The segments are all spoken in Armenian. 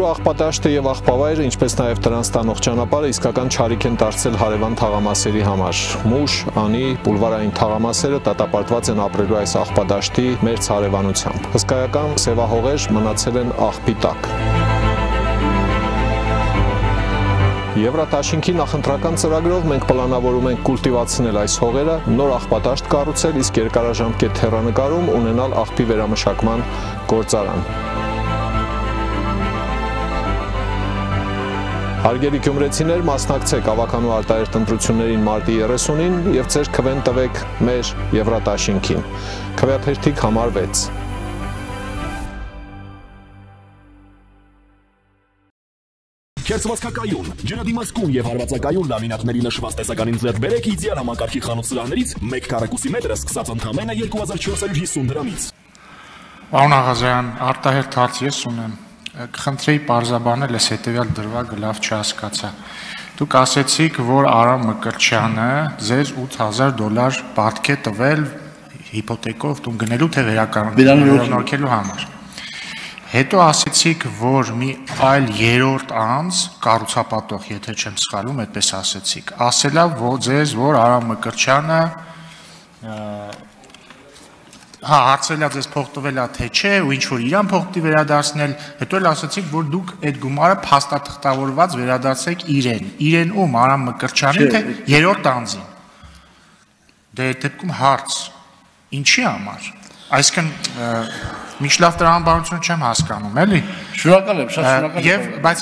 Սուրու աղբատաշտը եւ աղբավայրը, ինչպես նաեւ դրանց տանող ճանապարհը իսկական չարիք են դարձել հարևան թաղամասերի համար։ Մուշ, անի, բուլվարային թաղամասերը դատապարտված են ապրելու այս աղբադաշտի մերձ հարևանությամբ։ Հսկայական սևահողեր մնացել են աղբի տակ։ Եվրատաշինքի նախընտրական ծրագրով մենք պլանավորում ենք կուլտիվացնել այս հողերը, նոր աղբատաշտ կառուցել, իսկ երկարաժամկետ հեռանկարում ունենալ աղբի վերամշակման գործարան։ Հարգելի գյումրեցիներ, մասնակցեք ավականու արտահերթ ընտրություններին մարտի 30-ին եւ ձեր քվեն տվեք մեր Եվրատաշինքին։ Քվեաթերթիկ համար 6։ Քերծվածքակայուն, ջրադիմացկուն եւ հարվածակայուն լամինատների նշված տեսականին ձեռք բերեք իդեալ համակարգի խանութ սրահներից 1 քառակուսի մետրը սկսած ընդամենը 2450 դրամից։ Պարոն Աղազարյան, արտահերթ հարց ես ունեմ։ Կխնդրեի պարզաբանել ես հետեւյալ դրվագը լավ չհասկացա։ Դուք ասեցիք, որ Արամ Մկրտչյանը ձեզ $8000 պարտք է տվել հիփոթեկով տուն գնելու թե վերանորոգելու համար։ Հետո ասեցիք, որ մի այլ երրորդ անձ, կառուցապատող, եթե չեմ սխալվում, այդպես ասեցիք, ասելա ձեզ, որ Արամ Մկրտչյանը հարցրել է ձեզ փող տվել է թե չէ, ու ինչ որ իրան փող վերադարձնել, հետո էլ ասեցիք, որ դուք այդ գումարը փաստաթղթավորված վերադարձեք իրեն ում Արամ Մկրտչյանին, թե երրորդ անձին։ Դե այդ դեպքում հարց, ինչի համար։ Այսինքն միջլավ տրամաբանություն չեմ հասկանում, էլի։ Շնորհակալ եմ, շատ շնորհակալ եմ։ Եվ բայց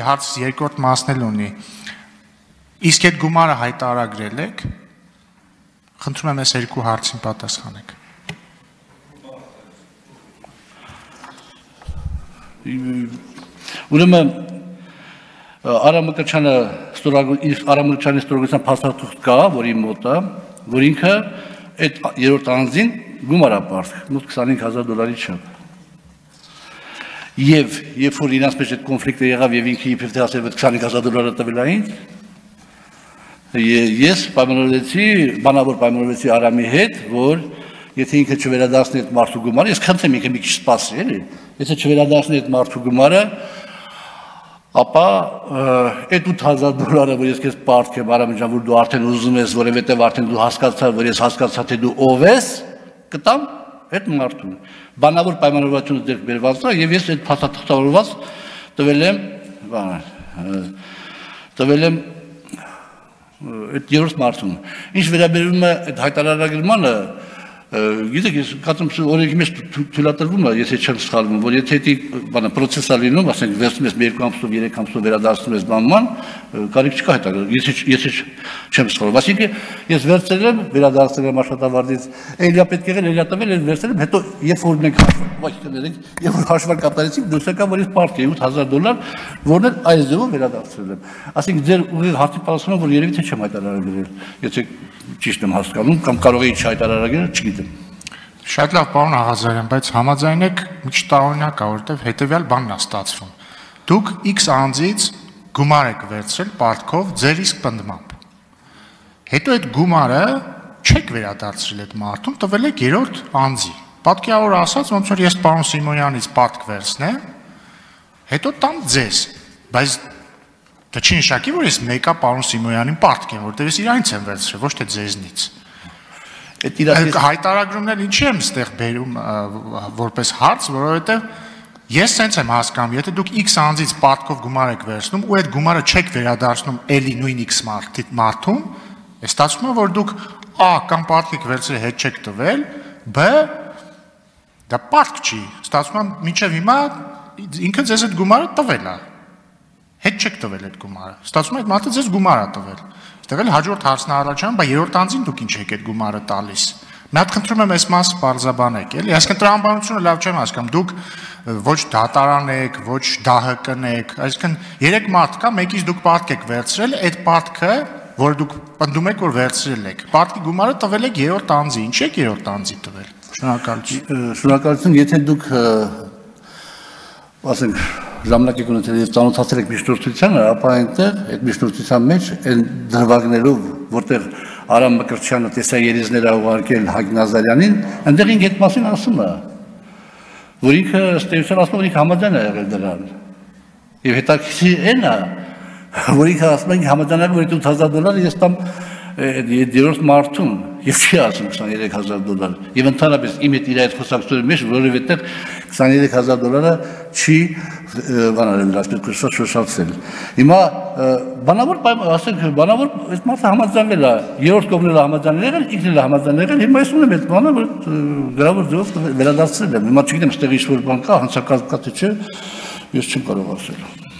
հարց երկրորդ մասն էլ ունի։ Իսկ այդ գումարը հայտարարագրել եք։ Խնդրում եմ այս երկու հարցին պատասխանեք։ Ուրեմն Արամ Մկրտչյանի ստորագրության փաստաթուղթ կա, որի մոտ է, որ ինքը այդ երրորդ անձին գումար ապարք, մոտ $25000 չափ։ Եվ երբ որ իրանց մեջ այդ կոնֆլիկտը եղավ եւ ինքը իբր թե ասել $25000 տվել է ինձ, ես պայմանավորեցի, բանավոր պայմանավորեցի Արամի հետ, որ եթե ինքը չվերադարձնի այդ մարդու գումարը, ես խնդրեմ ինքը մի քիչ սպասի, էլի, եթե չվերադարձնի այդ մարդու գումարը, ապա այդ $8000-ը, որ ես քեզ պարտք եմ, Արամ ջան, որ դու արդեն ուզում ես, որովհետեւ արդեն դու հասկացա, որ ես հասկացա, թե դու ով ես, կտամ այդ մարդուն։ Բանավոր պայմանավորվածությունը ձեռք բերված է եւ ես այդ փաստաթղթավորված տվել եմ այդ երրորդ մարդուն։ Ինչ վերաբերում է այդ հայտարարագրմանը, գիտեք, ես կատում օրենքի մեջ թույլատրվում է, եթե չեմ սխալվում, որ եթե դա պրոցեսը լինում, ասենք վերցնում ես 2 ամսով, 3 ամսով վերադարձնում ես բանման, կարիք չկա հետագա, եթե չեմ սխալվում։ Այսինքն ես վերցրել եմ, վերադարձել եմ աշխատավարձից, էլիա պետք եղել, էլիա տվել, վերցրել եմ, հետո երբ որ մենք հաշվարկ կատարեցինք, դուրս եկավ, որ ես պարտք է $8000, որն էլ այս ձևով վերադարձրել եմ։ Այսինքն ձեր ուղիղ հարցի պատասխանը, որ երևի թե չեմ հայտարարել, եթե ճիշտ եմ հասկանում, կամ կարող էի չհայտարարել, չգիտեմ։ Շատ լավ, պարոն Աղազարյան, բայց համաձայնեք միջտարօրինակ է, որովհետև հետևյալ բանն է ստացվում։ Դուք X անձից գումար եք վերցրել պարտքով ձեր իսկ պնդմամբ։ Հետո այդ գումարը չեք վերադարձրել այդ մարդուն, տվել եք երրորդ անձի։ Պատկերավոր ասած, ոնց որ ես պարոն Սիմոնյանից պարտք վերցնեմ, հետո տամ ձեզ, բայց դա չի նշանակի, որ ես մեկա պարոն Սիմոնյանին պարտք եմ, որտեղ ես իրանից եմ վերցրել, ոչ թե ձեզնից։ Հայտարարագրումն էլ ինչի եմ ստեղ բերում որպես հարց, որովհետև ես սենց եմ հասկանում, եթե դուք X անձից պարտքով գումար եք վերցնում ու այդ գումարը չեք վերադարձնում էլի նույն X մարդուն, ստացվում է, որ դուք A կամ պարտք եք վերցրել, հետ չեք տվել, B դա պարտք չի, ստացվում է մինչև հիմա ինքը ձեզ այդ գումարը տվել է, հետ չեք տվել այդ գումարը, ստացվում է այդ մարդը ձեզ գումար է տվել, այստեղ էլ հաջորդ հարցն առաջանում, բայց երրորդ անձին դուք ինչ եք այդ գումարը տալիս։ Մի հատ խնդրում եմ այս մասը բարձրաբանեք, էլի, այսինքն տրամաբանությունը լավ չեմ հասկանում, դուք ոչ դատարան եք, ոչ ԴՀԿ-ն եք, այսինքն 3 մարդ կա, մեկից դուք պարտք եք վերցրել, այդ պարտքը, որ դուք պնդում եք, որ վերցրել եք, պարտքի գումարը տվել եք երրորդ անձի, ինչ եք երրորդ անձի տվել։ Շնորհակալություն։ Շնորհակալություն, եթե դուք ասենք ժամանակ եք ունեցել եւ ծանոթացել եք միջնորդությանը, ապա այնտեղ այդ միջնորդության մեջ այն դրվագներով, որտեղ Արամ Մկրտչյանը տեսաերիզներ ա ուղարկել Հագին Ազարյանին, այնտեղ ինքը այդ մասին ասում է, որ ինքը ըստ էության ասում է, որ ինքը համաձայն է եղել դրան։ Եվ հետաքրքիր այն է, որ ինքը ասում են համաձայնակ որ $8,000 ես տամ երրորդ մարդուն եւ չի ասում $23,000 եւ ընդհանրապես իմ հետ իր այդ խոսակցության մեջ որովհետեւ $23,000 չի բանալել ասպետը շոշափել հիմա բանավոր ասենք բանավոր այս մարդը համաձայնել է երրորդ կողմն էլ համաձայնել է ինքն էլ համաձայնել է հիմա ես ունեմ այդ բանը որ գրավոր ձևով վերադարձել եմ հիմա չգիտեմ ստեղ ինչ որ բան կա հանցակազգա թե չէ ես չեմ կարող ասել